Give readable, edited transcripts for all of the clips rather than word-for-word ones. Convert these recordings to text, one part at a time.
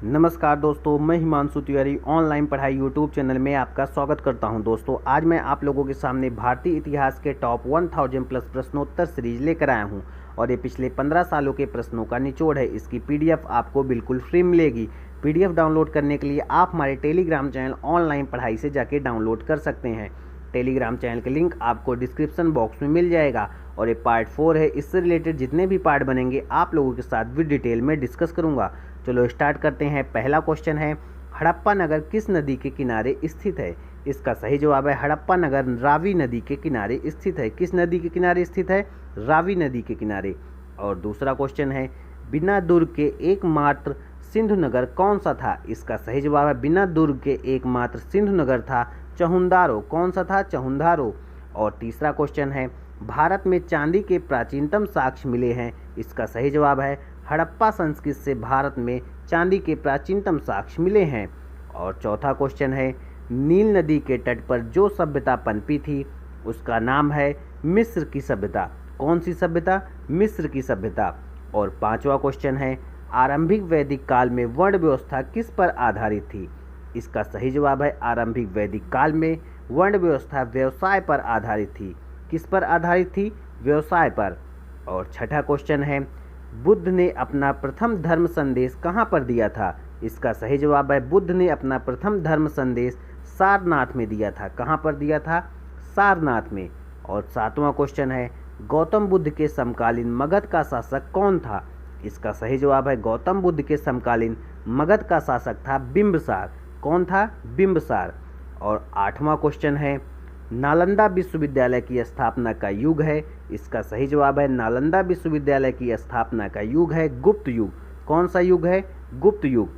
नमस्कार दोस्तों, मैं हिमांशु तिवारी ऑनलाइन पढ़ाई यूट्यूब चैनल में आपका स्वागत करता हूं। दोस्तों, आज मैं आप लोगों के सामने भारतीय इतिहास के टॉप 1000 प्लस प्रश्नोत्तर सीरीज लेकर आया हूं और ये पिछले 15 सालों के प्रश्नों का निचोड़ है। इसकी पीडीएफ आपको बिल्कुल फ्री मिलेगी। पीडीएफ डाउनलोड करने के लिए आप हमारे टेलीग्राम चैनल ऑनलाइन पढ़ाई से जाके डाउनलोड कर सकते हैं। टेलीग्राम चैनल का लिंक आपको डिस्क्रिप्शन बॉक्स में मिल जाएगा और ये पार्ट 4 है। इससे रिलेटेड जितने भी पार्ट बनेंगे आप लोगों के साथ भी डिटेल में डिस्कस करूँगा। चलो स्टार्ट करते हैं। पहला क्वेश्चन है, हड़प्पा नगर किस नदी के किनारे स्थित है? इसका सही जवाब है हड़प्पा नगर रावी नदी के किनारे स्थित है। किस नदी के किनारे स्थित है? रावी नदी के किनारे। और दूसरा क्वेश्चन है, बिना दुर्ग के एकमात्र सिंधु नगर कौन सा था? इसका सही जवाब है बिना दुर्ग के एकमात्र सिंधु नगर था चहुंदारो। कौन सा था? चहुंदारो। और तीसरा क्वेश्चन है, भारत में चांदी के प्राचीनतम साक्ष्य मिले हैं। इसका सही जवाब है हड़प्पा संस्कृति से भारत में चांदी के प्राचीनतम साक्ष्य मिले हैं। और चौथा क्वेश्चन है, नील नदी के तट पर जो सभ्यता पनपी थी उसका नाम है मिस्र की सभ्यता। कौन सी सभ्यता? मिस्र की सभ्यता। और पांचवा क्वेश्चन है, आरंभिक वैदिक काल में वर्ण व्यवस्था किस पर आधारित थी? इसका सही जवाब है आरंभिक वैदिक काल में वर्ण व्यवस्था व्यवसाय पर आधारित थी। किस पर आधारित थी? व्यवसाय पर। और छठा क्वेश्चन है, बुद्ध ने अपना प्रथम धर्म संदेश कहाँ पर दिया था? इसका सही जवाब है बुद्ध ने अपना प्रथम धर्म संदेश सारनाथ में दिया था। कहाँ पर दिया था? सारनाथ में। और सातवां क्वेश्चन है, गौतम बुद्ध के समकालीन मगध का शासक कौन था? इसका सही जवाब है गौतम बुद्ध के समकालीन मगध का शासक था बिंबिसार। कौन था? बिंबिसार। और आठवां क्वेश्चन है, नालंदा विश्वविद्यालय की स्थापना का युग है। इसका सही जवाब है नालंदा विश्वविद्यालय की स्थापना का युग है गुप्त युग। कौन सा युग है? गुप्त युग।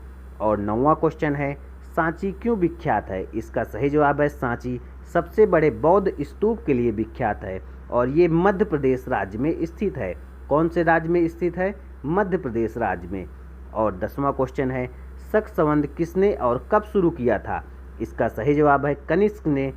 और नौवां क्वेश्चन है, सांची क्यों विख्यात है? इसका सही जवाब है सांची सबसे बड़े बौद्ध स्तूप के लिए विख्यात है और ये मध्य प्रदेश राज्य में स्थित है। कौन से राज्य में स्थित है? मध्य प्रदेश राज्य में। और 10वां क्वेश्चन है, शक संवत किसने और कब शुरू किया था? इसका सही जवाब है कनिष्क ने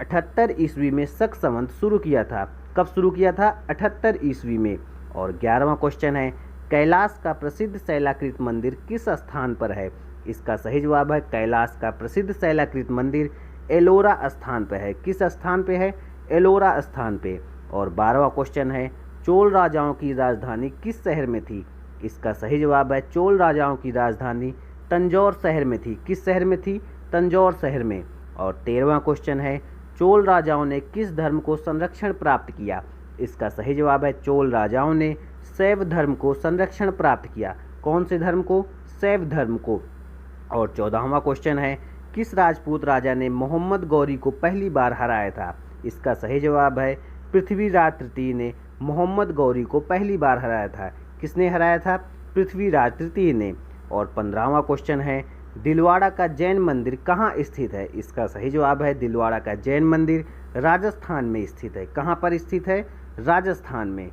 78 ईस्वी में शक संवत शुरू किया था। कब शुरू किया था? 78 ईस्वी में। और 11वां क्वेश्चन है, कैलाश का प्रसिद्ध शैलाकृत मंदिर किस स्थान पर है? इसका सही जवाब है कैलाश का प्रसिद्ध शैलाकृत मंदिर एलोरा स्थान पर है। किस स्थान पे है? एलोरा स्थान पे। और 12वां क्वेश्चन है, चोल राजाओं की राजधानी किस शहर में थी? इसका सही जवाब है चोल राजाओं की राजधानी तंजौर शहर में थी। किस शहर में थी? तंजौर शहर में। और 13वां क्वेश्चन है, चोल राजाओं ने किस धर्म को संरक्षण प्राप्त किया? इसका सही जवाब है चोल राजाओं ने शैव धर्म को संरक्षण प्राप्त किया। कौन से धर्म को? शैव धर्म को। और 14वां क्वेश्चन है, किस राजपूत राजा ने मोहम्मद गौरी को पहली बार हराया था? इसका सही जवाब है पृथ्वीराज तृतीय ने मोहम्मद गौरी को पहली बार हराया था। किसने हराया था? पृथ्वीराज तृतीय ने। और 15वां क्वेश्चन है, दिलवाड़ा का जैन मंदिर कहाँ स्थित है? इसका सही जवाब है दिलवाड़ा का जैन मंदिर राजस्थान में स्थित है। कहाँ पर स्थित है? राजस्थान में।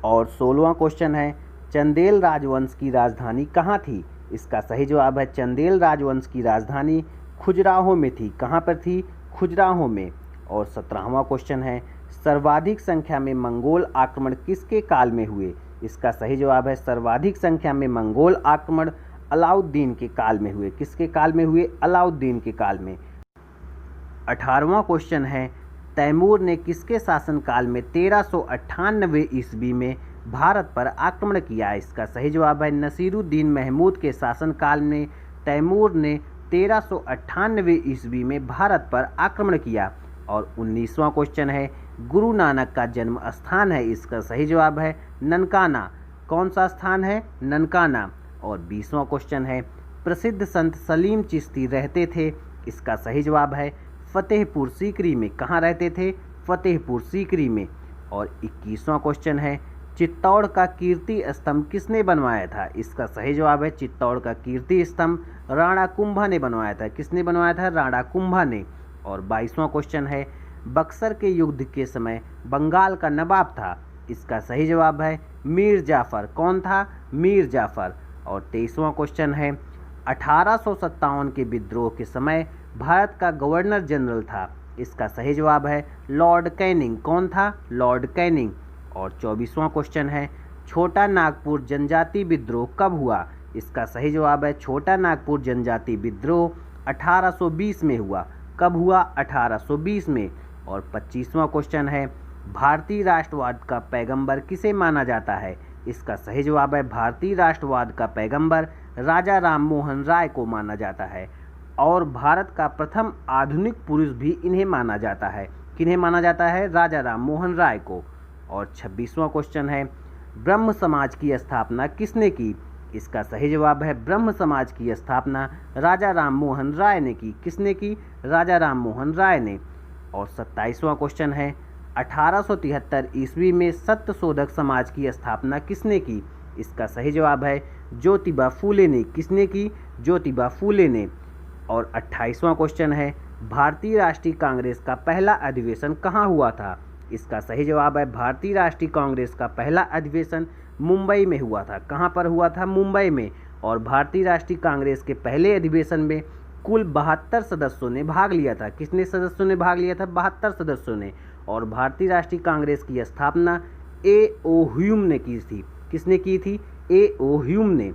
और 16वां क्वेश्चन है, चंदेल राजवंश की राजधानी कहाँ थी? इसका सही जवाब है चंदेल राजवंश की राजधानी खुजराहो में थी। कहाँ पर थी? खुजराहो में। और 17वां क्वेश्चन है, सर्वाधिक संख्या में मंगोल आक्रमण किसके काल में हुए? इसका सही जवाब है सर्वाधिक संख्या में मंगोल आक्रमण अलाउद्दीन के काल में हुए। किसके काल में हुए? अलाउद्दीन के काल में। 18वां क्वेश्चन है, तैमूर ने किसके शासनकाल में 1398 ईस्वी में भारत पर आक्रमण किया? इसका सही जवाब है नसीरुद्दीन महमूद के शासनकाल में तैमूर ने 1398 ईस्वी में भारत पर आक्रमण किया। और 19वां क्वेश्चन है, गुरु नानक का जन्म स्थान है। इसका सही जवाब है ननकाना। कौन सा स्थान है? ननकाना। और 20वां क्वेश्चन है, प्रसिद्ध संत सलीम चिश्ती रहते थे। इसका सही जवाब है फतेहपुर सीकरी में। कहाँ रहते थे? फतेहपुर सीकरी में। और 21वां क्वेश्चन है, चित्तौड़ का कीर्ति स्तंभ किसने बनवाया था? इसका सही जवाब है चित्तौड़ का कीर्ति स्तंभ राणा कुंभा ने बनवाया था। किसने बनवाया था? राणा कुंभा ने। और 22वां क्वेश्चन है, बक्सर के युद्ध के समय बंगाल का नवाब था। इसका सही जवाब है मीर जाफर। कौन था? मीर जाफर। और 23वां क्वेश्चन है, 1857 के विद्रोह के समय भारत का गवर्नर जनरल था। इसका सही जवाब है लॉर्ड कैनिंग। कौन था? Lord Canning. और 24वां क्वेश्चन है, छोटा नागपुर जनजाति विद्रोह कब हुआ? इसका सही जवाब है छोटा नागपुर जनजाति विद्रोह 1820 में हुआ। कब हुआ? 1820 में। और 25वां क्वेश्चन है भारतीय राष्ट्रवाद का पैगंबर किसे माना जाता है? इसका सही जवाब है भारतीय राष्ट्रवाद का पैगंबर राजा राम मोहन राय को माना जाता है। और भारत का प्रथम आधुनिक पुरुष भी इन्हें माना जाता है। किन्हें माना जाता है? राजा राम मोहन राय को। और 26वां क्वेश्चन है ब्रह्म समाज की स्थापना किसने की? इसका सही जवाब है ब्रह्म समाज की स्थापना राजा राम मोहन राय ने की। किसने की? राजा राम मोहन राय ने। और 27वां क्वेश्चन है 1873 ईस्वी में सत्यशोधक समाज की स्थापना किसने की? इसका सही जवाब है ज्योतिबा फूले ने। किसने की? ज्योतिबा फूले ने। और 28वां क्वेश्चन है भारतीय राष्ट्रीय कांग्रेस का पहला अधिवेशन कहाँ हुआ था? इसका सही जवाब है भारतीय राष्ट्रीय कांग्रेस का पहला अधिवेशन मुंबई में हुआ था। कहाँ पर हुआ था? मुंबई में। और भारतीय राष्ट्रीय कांग्रेस के पहले अधिवेशन में कुल 72 सदस्यों ने भाग लिया था। कितने सदस्यों ने भाग लिया था? 72 सदस्यों ने। और भारतीय राष्ट्रीय कांग्रेस की स्थापना A.O. ह्यूम ने की थी। किसने की थी? A.O. ह्यूम ने।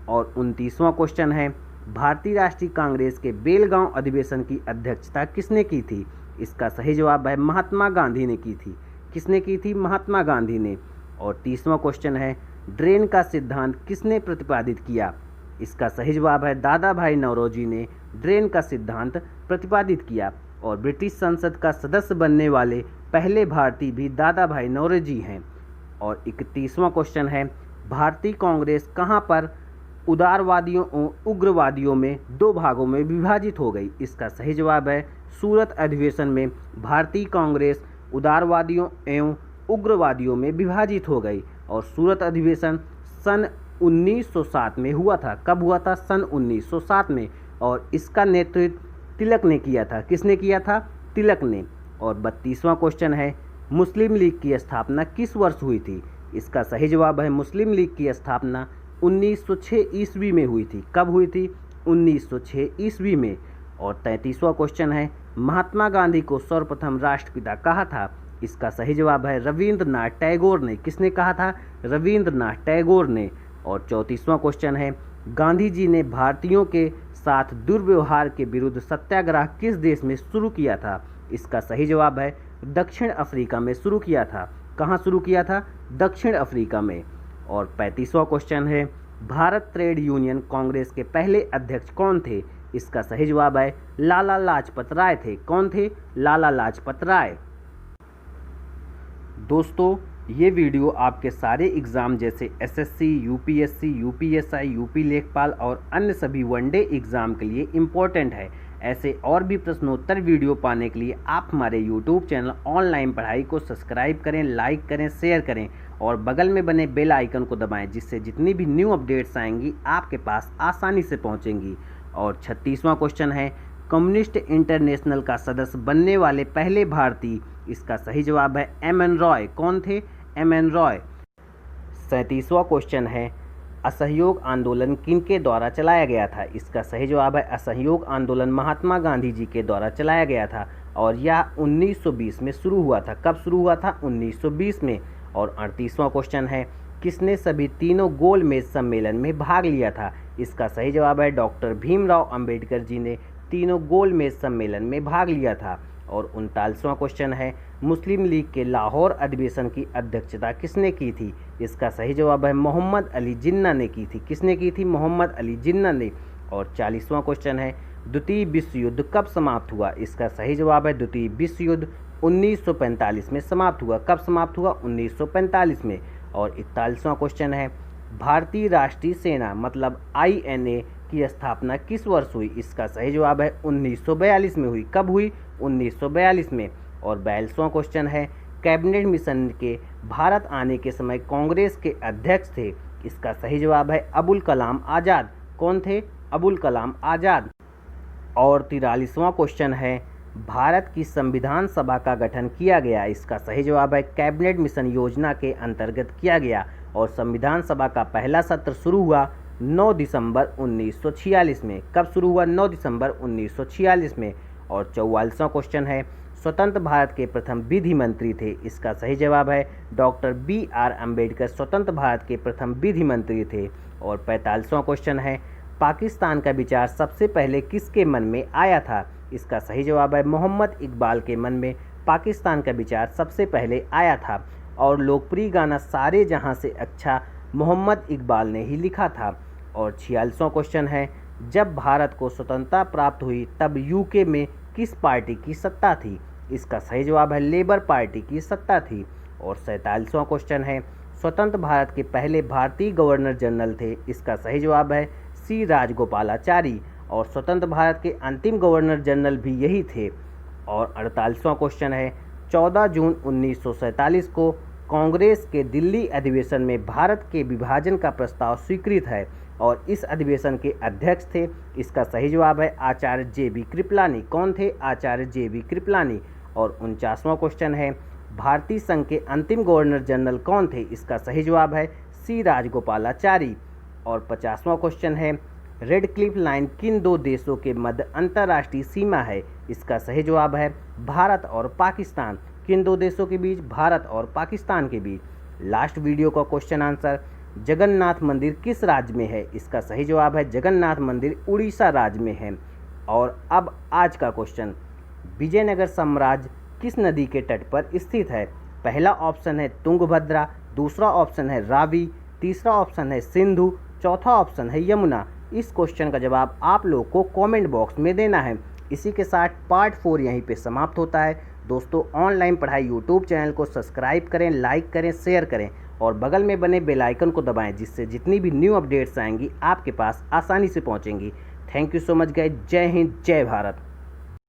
और 29वां क्वेश्चन है भारतीय राष्ट्रीय कांग्रेस के बेलगांव अधिवेशन की अध्यक्षता किसने की थी? इसका सही जवाब है महात्मा गांधी ने की थी। किसने की थी? महात्मा गांधी ने। और 30वां क्वेश्चन है ड्रेन का सिद्धांत किसने प्रतिपादित किया? इसका सही जवाब है दादा भाई नौरोजी ने ड्रेन का सिद्धांत प्रतिपादित किया। और ब्रिटिश संसद का सदस्य बनने वाले पहले भारतीय भी दादा भाई नौरोजी हैं। और 31वां क्वेश्चन है भारतीय कांग्रेस कहाँ पर उदारवादियों और उग्रवादियों में दो भागों में विभाजित हो गई? इसका सही जवाब है सूरत अधिवेशन में भारतीय कांग्रेस उदारवादियों एवं उग्रवादियों में विभाजित हो गई। और सूरत अधिवेशन सन 1907 में हुआ था। कब हुआ था? सन 1907 में। और इसका नेतृत्व तिलक ने किया था। किसने किया था? तिलक ने। और 32वां क्वेश्चन है मुस्लिम लीग की स्थापना किस वर्ष हुई थी? इसका सही जवाब है मुस्लिम लीग की स्थापना 1906 ईस्वी में हुई थी। कब हुई थी? 1906 ईस्वी में। और 33वां क्वेश्चन है महात्मा गांधी को सर्वप्रथम राष्ट्रपिता कहा था? इसका सही जवाब है रविंद्रनाथ टैगोर ने। किसने कहा था? रविंद्रनाथ टैगोर ने। और 34वां क्वेश्चन है गांधी जी ने भारतीयों के साथ दुर्व्यवहार के विरुद्ध सत्याग्रह किस देश में शुरू किया था? इसका सही जवाब है दक्षिण अफ्रीका में शुरू किया था। कहाँ शुरू किया था? दक्षिण अफ्रीका में। और 35वां क्वेश्चन है भारत ट्रेड यूनियन कांग्रेस के पहले अध्यक्ष कौन थे? इसका सही जवाब है लाला लाजपत राय थे। कौन थे? लाला लाजपत राय। दोस्तों ये वीडियो आपके सारे एग्ज़ाम जैसे एसएससी, यूपीएससी, यूपीएसआई, यूपी लेखपाल और अन्य सभी वनडे एग्ज़ाम के लिए इम्पोर्टेंट है। ऐसे और भी प्रश्नोत्तर वीडियो पाने के लिए आप हमारे यूट्यूब चैनल ऑनलाइन पढ़ाई को सब्सक्राइब करें, लाइक करें, शेयर करें और बगल में बने बेल आइकन को दबाएं, जिससे जितनी भी न्यू अपडेट्स आएंगी आपके पास आसानी से पहुंचेंगी। और 36वां क्वेश्चन है कम्युनिस्ट इंटरनेशनल का सदस्य बनने वाले पहले भारतीय? इसका सही जवाब है एम.एन. रॉय। कौन थे? एम.एन. रॉय। 37वां क्वेश्चन है असहयोग आंदोलन किनके द्वारा चलाया गया था? इसका सही जवाब है असहयोग आंदोलन महात्मा गांधी जी के द्वारा चलाया गया था और यह 1920 में शुरू हुआ था। कब शुरू हुआ था? 1920 में। और 38वां क्वेश्चन है किसने सभी तीनों गोलमेज सम्मेलन में भाग लिया था? इसका सही जवाब है डॉक्टर भीमराव अंबेडकर जी ने तीनों गोलमेज सम्मेलन में भाग लिया था। और 39वां क्वेश्चन है मुस्लिम लीग के लाहौर अधिवेशन की अध्यक्षता किसने की थी? इसका सही जवाब है मोहम्मद अली जिन्ना ने की थी। किसने की थी? मोहम्मद अली जिन्ना ने। और 40वां क्वेश्चन है द्वितीय विश्व युद्ध कब समाप्त हुआ? इसका सही जवाब है द्वितीय विश्व युद्ध 1945 में समाप्त हुआ। कब समाप्त हुआ? 1945 में। और 41वां क्वेश्चन है भारतीय राष्ट्रीय सेना मतलब INA की स्थापना किस वर्ष हुई? इसका सही जवाब है 1942 में हुई। कब हुई? 1942 में। और 42वां क्वेश्चन है कैबिनेट मिशन के भारत आने के समय कांग्रेस के अध्यक्ष थे? इसका सही जवाब है अबुल कलाम आज़ाद। कौन थे? अबुल कलाम आज़ाद। और 43वां क्वेश्चन है भारत की संविधान सभा का गठन किया गया? इसका सही जवाब है कैबिनेट मिशन योजना के अंतर्गत किया गया और संविधान सभा का पहला सत्र शुरू हुआ 9 दिसंबर 1946 में। कब शुरू हुआ? 9 दिसंबर 1946 में। और 44वां क्वेश्चन है स्वतंत्र भारत के प्रथम विधि मंत्री थे? इसका सही जवाब है डॉक्टर BR अम्बेडकर स्वतंत्र भारत के प्रथम विधि मंत्री थे। और 45वां क्वेश्चन है, पाकिस्तान का विचार सबसे पहले किसके मन में आया था? इसका सही जवाब है मोहम्मद इकबाल के मन में पाकिस्तान का विचार सबसे पहले आया था। और लोकप्रिय गाना सारे जहां से अच्छा मोहम्मद इकबाल ने ही लिखा था। और 46वां क्वेश्चन है, जब भारत को स्वतंत्रता प्राप्त हुई तब यूके में किस पार्टी की सत्ता थी? इसका सही जवाब है लेबर पार्टी की सत्ता थी। और 47वां क्वेश्चन है, स्वतंत्र भारत के पहले भारतीय गवर्नर जनरल थे? इसका सही जवाब है सी राजगोपालाचारी। और स्वतंत्र भारत के अंतिम गवर्नर जनरल भी यही थे। और 48वां क्वेश्चन है, 14 जून 1947 को कांग्रेस के दिल्ली अधिवेशन में भारत के विभाजन का प्रस्ताव स्वीकृत है और इस अधिवेशन के अध्यक्ष थे? इसका सही जवाब है आचार्य JB कृपलानी। कौन थे? आचार्य JB कृपलानी। और 49वां क्वेश्चन है, भारतीय संघ के अंतिम गवर्नर जनरल कौन थे? इसका सही जवाब है सी राजगोपालाचारी। और 50वां क्वेश्चन है, रेड क्लिफ लाइन किन दो देशों के मध्य अंतर्राष्ट्रीय सीमा है? इसका सही जवाब है भारत और पाकिस्तान। किन दो देशों के बीच? भारत और पाकिस्तान के बीच। लास्ट वीडियो का क्वेश्चन आंसर, जगन्नाथ मंदिर किस राज्य में है? इसका सही जवाब है जगन्नाथ मंदिर उड़ीसा राज्य में है। और अब आज का क्वेश्चन, विजयनगर साम्राज्य किस नदी के तट पर स्थित है? पहला ऑप्शन है तुंगभद्रा, दूसरा ऑप्शन है रावी, तीसरा ऑप्शन है सिंधु, चौथा ऑप्शन है यमुना। इस क्वेश्चन का जवाब आप लोग को कमेंट बॉक्स में देना है। इसी के साथ पार्ट 4 यहीं पे समाप्त होता है। दोस्तों, ऑनलाइन पढ़ाई यूट्यूब चैनल को सब्सक्राइब करें, लाइक करें, शेयर करें और बगल में बने बेल आइकन को दबाएं, जिससे जितनी भी न्यू अपडेट्स आएंगी आपके पास आसानी से पहुंचेंगी। Thank you so much guys. जय हिंद, जय भारत।